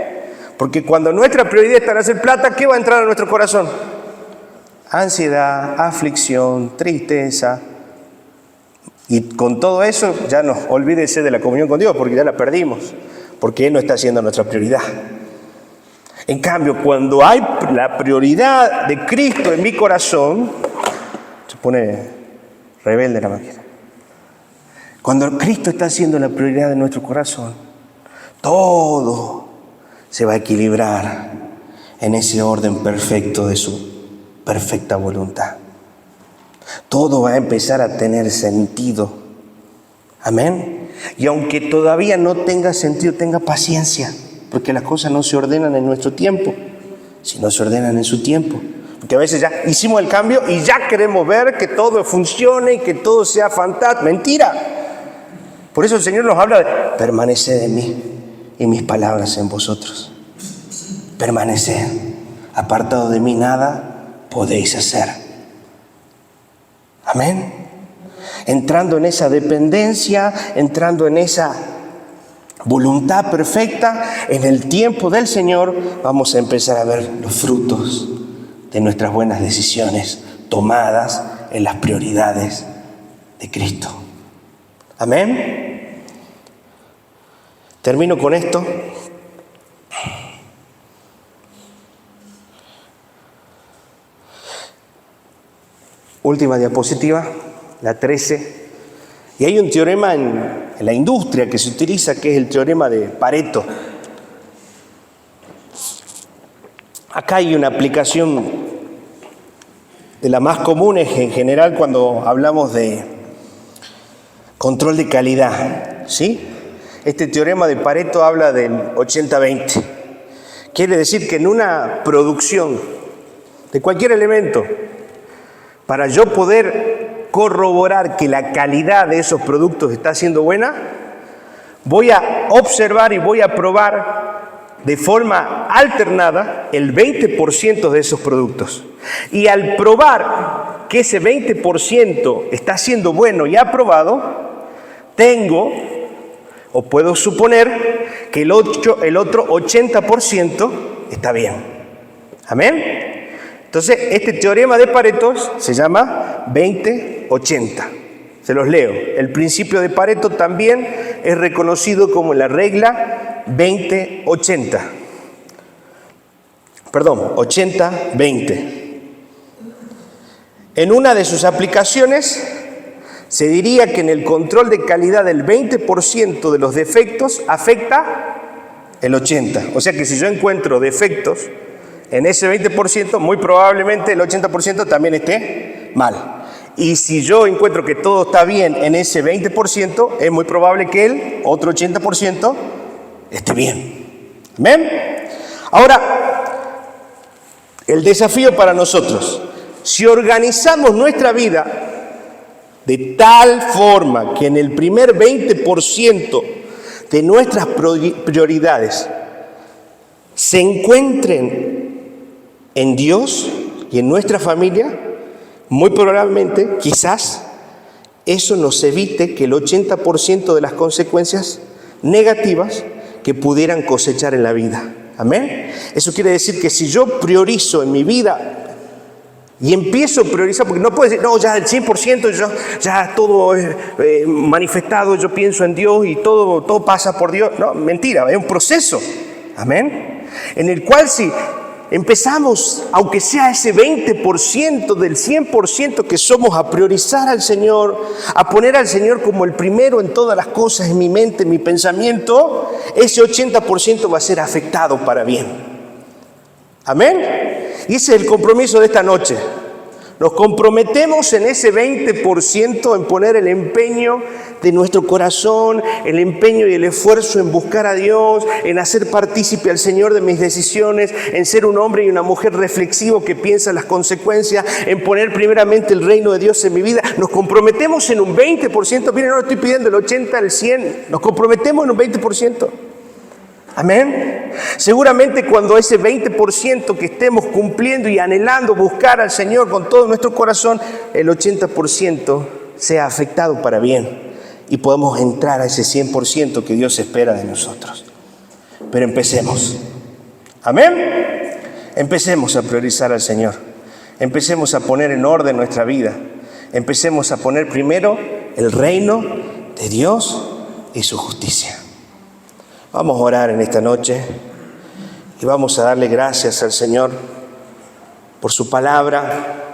Porque cuando nuestra prioridad está en hacer plata, ¿qué va a entrar a nuestro corazón? Ansiedad, aflicción, tristeza. Y con todo eso, ya no, olvídese de la comunión con Dios, porque ya la perdimos, porque Él no está siendo nuestra prioridad. En cambio, cuando hay la prioridad de Cristo en mi corazón, se pone rebelde la máquina. Cuando Cristo está siendo la prioridad de nuestro corazón, todo se va a equilibrar en ese orden perfecto de su perfecta voluntad. Todo va a empezar a tener sentido. Amén. Y aunque todavía no tenga sentido, tenga paciencia, porque las cosas no se ordenan en nuestro tiempo, sino se ordenan en su tiempo. Porque a veces ya hicimos el cambio y ya queremos ver que todo funcione y que todo sea fantástico. Mentira. Por eso el Señor nos habla de permaneced en mí y mis palabras en vosotros. Permaneced. Apartado de mí nada podéis hacer. Amén. Entrando en esa dependencia, entrando en esa voluntad perfecta, en el tiempo del Señor, vamos a empezar a ver los frutos de nuestras buenas decisiones tomadas en las prioridades de Cristo. Amén. Termino con esto. Última diapositiva, la 13. Y hay un teorema en la industria que se utiliza, que es el teorema de Pareto. Acá hay una aplicación de las más comunes en general cuando hablamos de control de calidad, ¿sí? Este teorema de Pareto habla del 80-20. Quiere decir que en una producción de cualquier elemento, para yo poder corroborar que la calidad de esos productos está siendo buena, voy a observar y voy a probar de forma alternada el 20% de esos productos. Y al probar que ese 20% está siendo bueno y aprobado, tengo o puedo suponer que el otro 80% está bien. ¿Amén? Entonces, este teorema de Pareto se llama 20-80. Se los leo. El principio de Pareto también es reconocido como la regla 20-80. Perdón, 80-20. En una de sus aplicaciones, se diría que en el control de calidad del 20% de los defectos afecta el 80%. O sea que si yo encuentro defectos en ese 20%, muy probablemente el 80% también esté mal. Y si yo encuentro que todo está bien en ese 20%, es muy probable que el otro 80% esté bien. ¿Ven? Ahora, el desafío para nosotros, si organizamos nuestra vida de tal forma que en el primer 20% de nuestras prioridades se encuentren en Dios y en nuestra familia, muy probablemente, quizás, eso nos evite que el 80% de las consecuencias negativas que pudieran cosechar en la vida. ¿Amén? Eso quiere decir que si yo priorizo en mi vida y empiezo a priorizar, porque no puedo decir, no, ya el 100%, ya todo es manifestado, yo pienso en Dios y todo pasa por Dios. No, mentira, es un proceso. Amén. En el cual si empezamos, aunque sea ese 20% del 100% que somos, a priorizar al Señor, a poner al Señor como el primero en todas las cosas, en mi mente, en mi pensamiento, ese 80% va a ser afectado para bien. Amén. Y ese es el compromiso de esta noche. Nos comprometemos en ese 20% en poner el empeño de nuestro corazón, el empeño y el esfuerzo en buscar a Dios, en hacer partícipe al Señor de mis decisiones, en ser un hombre y una mujer reflexivo que piensa las consecuencias, en poner primeramente el reino de Dios en mi vida. Nos comprometemos en un 20%, miren, no estoy pidiendo el 80, el 100, nos comprometemos en un 20%. Amén. Seguramente cuando ese 20% que estemos cumpliendo y anhelando buscar al Señor con todo nuestro corazón, el 80% sea afectado para bien y podamos entrar a ese 100% que Dios espera de nosotros. Pero empecemos. Amén. Empecemos a priorizar al Señor. Empecemos a poner en orden nuestra vida. Empecemos a poner primero el reino de Dios y su justicia. Vamos a orar en esta noche y vamos a darle gracias al Señor por su palabra.